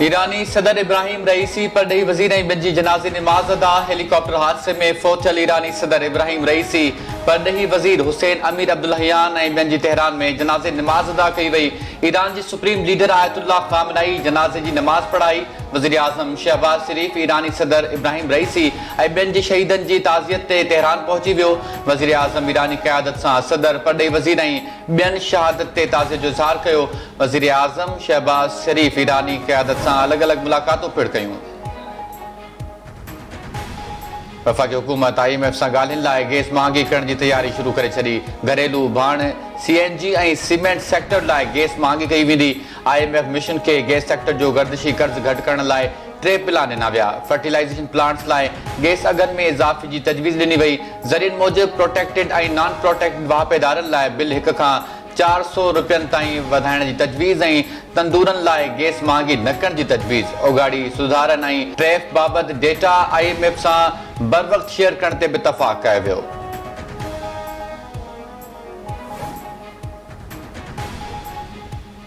ईरानी सदर इब्राहिम रईसी परॾेही वज़ीर ऐं ॿिनि जी जनाज़े नमाज़ अदा। हेलीकॉप्टर हादसे में फ़ौत थियल ईरानी सदर इब्राहिम रईसी, परॾेही वज़ीर हुसैन अमीर अब्दुल्लाहियान ऐं ॿियनि जी तेहरान में जनाज़े नमाज़ अदा कई वई। ईरान जी सुप्रीम लीडर आयतुल्लाह खामनाई जनाज़े जी नमाज़ पढ़ाई। वज़ीर आज़म शहबाज शरीफ़ ईरानी सदर इब्राहिम रईसी ऐं ॿियनि जी शहीदनि जी ताज़ियत ते तेहरान पहुची वियो। वज़ीर आज़म ईरानी क़यादत सां सदर, परॾेही वज़ीर ऐं ॿियनि शहादत ते ताज़ियत जो इज़हार कयो। वज़ीर आज़म शहबाज शरीफ़ ईरानी क़यादत सां अलॻि-अलॻि मुलाक़ातूं पिणु कयूं। वफ़ाक़ी हुकूमत IMF सां ॻाल्हियुनि लाइ गैस महांगी करण जी तयारी शुरू करे छॾी। घरेलू भाण CNG ऐं सीमेंट सेक्टर लाइ गैस महांगी कई वेंदी। IMF मिशन खे गैस सेक्टर जो गर्दिशी कर्ज़ घटि करण लाइ 3 प्लान ॾिना विया। फर्टिलाइज़ेशन प्लांट्स लाइ गैस अघनि में इज़ाफ़े जी तजवीज़ ॾिनी वई। ज़रियनि मूजिबि प्रोटेक्टेड ऐं नॉन प्रोटेक्टेड वाहपेदारनि लाइ बिल 1 खां 400 रुपयनि ताईं वधाइण जी तजवीज़ ऐं तंदूरनि लाइ गैस महांगी न करण जी तजवीज़। उगाड़ी सुधारनि ऐं ट्रैफ बाबति डेटा IMF सां बर वक़्त शेयर करण ते बि इतफ़ाक़ कयो वियो।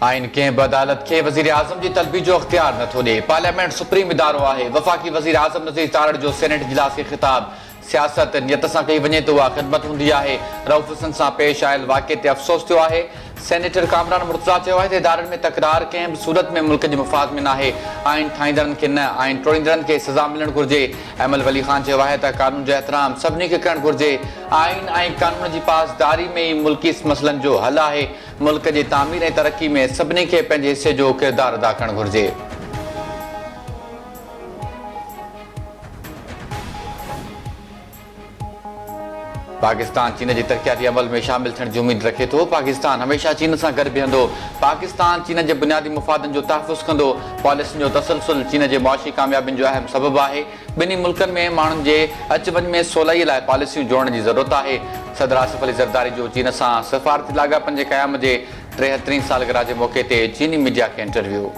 आइन कंहिं बि अदालत खे वज़ीर आज़म जी तलबी जो अख़्तियार नथो ॾिए। पार्लियामेंट सुप्रीम इदारो आहे। वफ़ाक़ी वज़ीर आज़म नज़ीर तारड़ जो सेनेट इजलास खे ख़िताब। सियासत नियत सां कई वञे त उहा ख़िदमत हूंदी आहे। रऊफ़ हसन सां पेश आयल वाक़े ते अफ़सोस थियो आहे। सेनेटर कामरान मुर्तज़ा चयो आहे त इदारनि में तकरार कंहिं बि सूरत में मुल्क जे मुफ़ाद में नाहे। आइन ठाहींदड़नि खे न, आइन टोड़ींदड़नि खे सज़ा मिलणु घुरिजे। अहमद वली ख़ान चयो आहे त कानून जो एहतराम सभिनी खे करणु घुरिजे। आइन ऐं कानून जी पासदारी में ई मुल्की मसइलनि जो हल आहे। मुल्क जे तामीर ऐं तरक़ी में सभिनी खे पंहिंजे हिसे जो किरदारु अदा करणु घुरिजे। पाकिस्तान चीन जी तरक़ियाती अमल में शामिल थियण जी उमीद रखे थो। पाकिस्तान हमेशह चीन सां गॾु बीहंदो। पाकिस्तान चीन जे बुनियादी मुफ़ादनि जो तहफ़ुज़ कंदो। पॉलिसियुनि जो तसलसल चीन जे मुआशी कामयाबियुनि जो अहम सबबु आहे। ॿिन्ही मुल्कनि में माण्हुनि जे अच वञ में सवलाई लाइ पॉलिसियूं जोड़ण जी ज़रूरत आहे। सदर आसिफ अली ज़रदारी जो चीन सां सफ़ारती लाॻापनि जे क़याम जे 73 सालगिरह जे मौक़े ते चीनी मीडिया खे इंटरव्यू।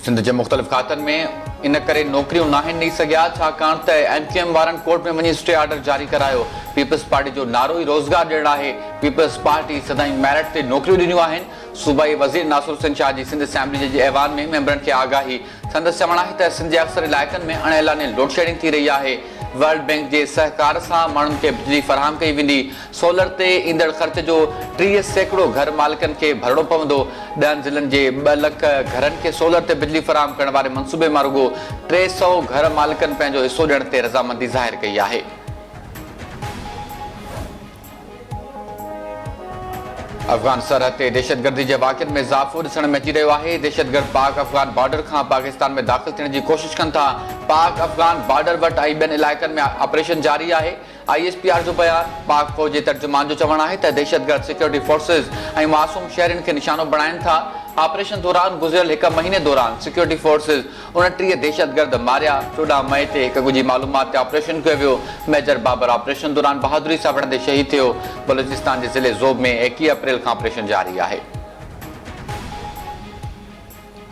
सिंध जे मुख़्तलिफ़ खातनि में इन करे नौकरियूं नाहिनि ॾेई सघिया छाकाणि त MQM वारनि कोर्ट में वञी स्टे ऑर्डर जारी करायो। पीपल्स पार्टी जो नारो ई रोज़गार ॾियणु आहे। पीपल्स पार्टी सदाईं मेरिट ते नौकरियूं ॾिनियूं आहिनि। सूबाई वज़ीर नासिर हुसैन शाह जी सिंध असेंबली जे ऐवान में मेंबरनि खे आगाही। संदसि चवणु आहे त सिंध जे अक्सर इलाइक़नि में अणएलानी लोड शेडिंग थी रही आहे। वर्ल्ड बैंक जे सहकार सां माण्हुनि खे बिजली फ़राहम कई वेंदी। सोलर ते ईंदड़ ख़र्च जो 30% घर मालिकनि खे भरणो पवंदो। 10 ज़िलनि जे 2 लख घरनि खे सोलर ते बिजली फ़राहम करण वारे मनसूबे मां रुॻो 300 घर मालिकनि पंहिंजो हिसो ॾियण ते रज़ामंदी ज़ाहिर कई आहे। अफ़गान सरहद ते दहशतगर्दी जे वाक़िअनि में इज़ाफ़ो ॾिसण में अची रहियो आहे। दहशतगर्द पाक अफ़गान बॉर्डर खां पाकिस्तान में दाख़िल थियण जी कोशिशि कनि था। पाक अफ़गान बॉर्डर वटि ऐं ॿियनि इलाइक़नि में ऑपरेशन जारी आहे। ISPR जो बयान। पाक फ़ौज जे तर्जुमान जो चवणु आहे त दहशतगर्द सिक्योरिटी फोर्सिस ऐं मासूम शहरियुनि खे निशानो बणाइनि था। ऑपरेशन दौरान गुज़िरियल 1 महीने दौरान सिक्योरिटी फोर्सिस 29 दहशतगर्द मारिया। 14 मई ते हिक ॻुझी मालूमात ते ऑपरेशन कयो वियो। मेजर बाबर ऑपरेशन दौरान बहादुरी सां विढ़ंदे शहीद थियो। बलूचिस्तान जे ज़िले ज़ोब में 21 अप्रैल खां ऑपरेशन जारी आहे।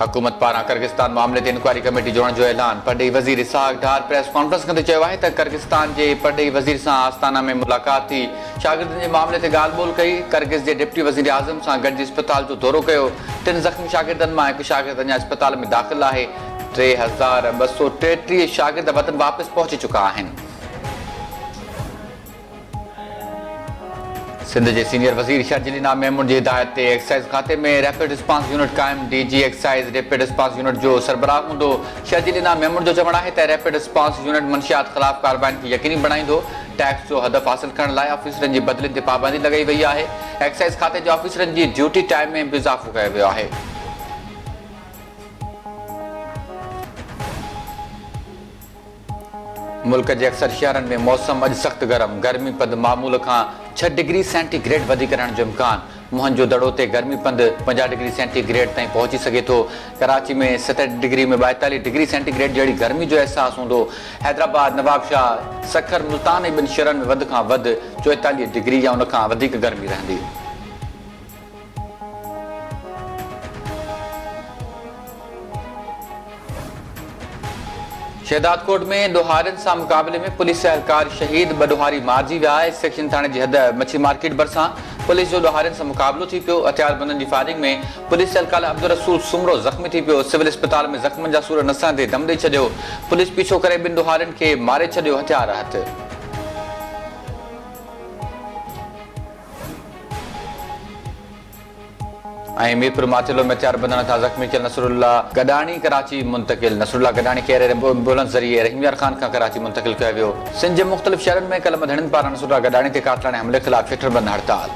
हुकूमत पारां किर्गिस्तान मामले ते इंक्वायरी कमेटी जोड़ण जो ऐलान। परॾेही वज़ीर इसहाक डार प्रेस कॉन्फ्रेंस कंदे चयो आहे त किर्गिस्तान जे परॾेही वज़ीर सां आस्ताना में मुलाक़ात थी। शागिर्दनि जे मामले ते ॻाल्हि ॿोल कई। किर्गिज़ जे डिप्टी वज़ीर आज़म सां गॾिजी अस्पताल जो दौरो कयो। 3 ज़ख़्मी शागिर्दनि मां हिकु शागिर्द अञा अस्पताल में दाख़िल आहे। 3233 शागिर्द वतन वापसि पहुची चुका आहिनि। सिंध जे सीनियर वज़ीर शर्जिलिना मेमून जी हिदायत ते एक्साइज़ खाते में रैपिड रिस्पांस यूनिट क़ाइमु। DG excise rapid response unit जो सरबराह हूंदो। शर्जिलिना मेमून जो चवणु आहे त रैपिड रिस्पांस यूनिट मंशियात ख़िलाफ़ कार्रवाइनि खे यकीनी बणाईंदो। टैक्स जो हदफ़ हासिल करण लाइ ऑफिसरनि जी बदिलियुनि ते पाबंदी लॻाई वई आहे। एक्साइज़ खाते जे ऑफिसरनि जी ड्यूटी टाइम में बि इज़ाफ़ो कयो वियो आहे। मुल्क जे अक्सर शहरनि में मौसम अॼु सख़्तु गरम। गर्मी पंधु मामूल खां 6 डिग्री सेंटीग्रेड वधीक रहण जो इम्कान। मुहंजो दड़ो ते गर्मी पंधु 50 डिग्री सेंटीग्रेड ताईं पहुची सघे थो। कराची में 67 डिग्री में 42 डिग्री सेंटीग्रेड जहिड़ी गर्मी जो अहसासु हूंदो। हैदराबाद, नवाबशाह, सखर, मुल्तान ऐं 2 शहरनि में वधि खां वधि 44 डिग्री या उन खां वधीक गर्मी रहंदी। शहदादकोट में ॾोहारियुनि सां मुक़ाबले में पुलिस एहलकार शहीद 2 ॾोहारी मारिजी विया। सेक्शन थाणे जी हद मच्छी मार्केट भरिसां पुलिस जो ॾोहारियुनि सां मुक़ाबिलो थी पियो। हथियारबंदनि जी फायरिंग में पुलिस एहलकार अब्दुल रसूल सुमरो ज़ख़्मी थी पियो। सिविल अस्पताल में ज़ख़्मनि जा सूर नसण ते दम ॾेई छॾियो। पुलिस पीछो करे ॿिनि ॾोहारियुनि खे मारे छॾियो। हथियार हथ मीरपुर माथिलो में हथियारबंदनि हथां ज़ख़्मी थियल नसरुल्ला गडानी कराची मुंतकिल। नसरुल्ला गडानी खे एम्बुलेंस ज़रिए रहीमयार खान खां कराची मुंतकिल कयो वियो। सिंध जे मुख़्तलिफ़ शहरनि में कल मधड़नि पारां नसरुल्ला गडानी ते कातिलाणे हमले ख़िलाफ़ फिटरबंद हड़ताल।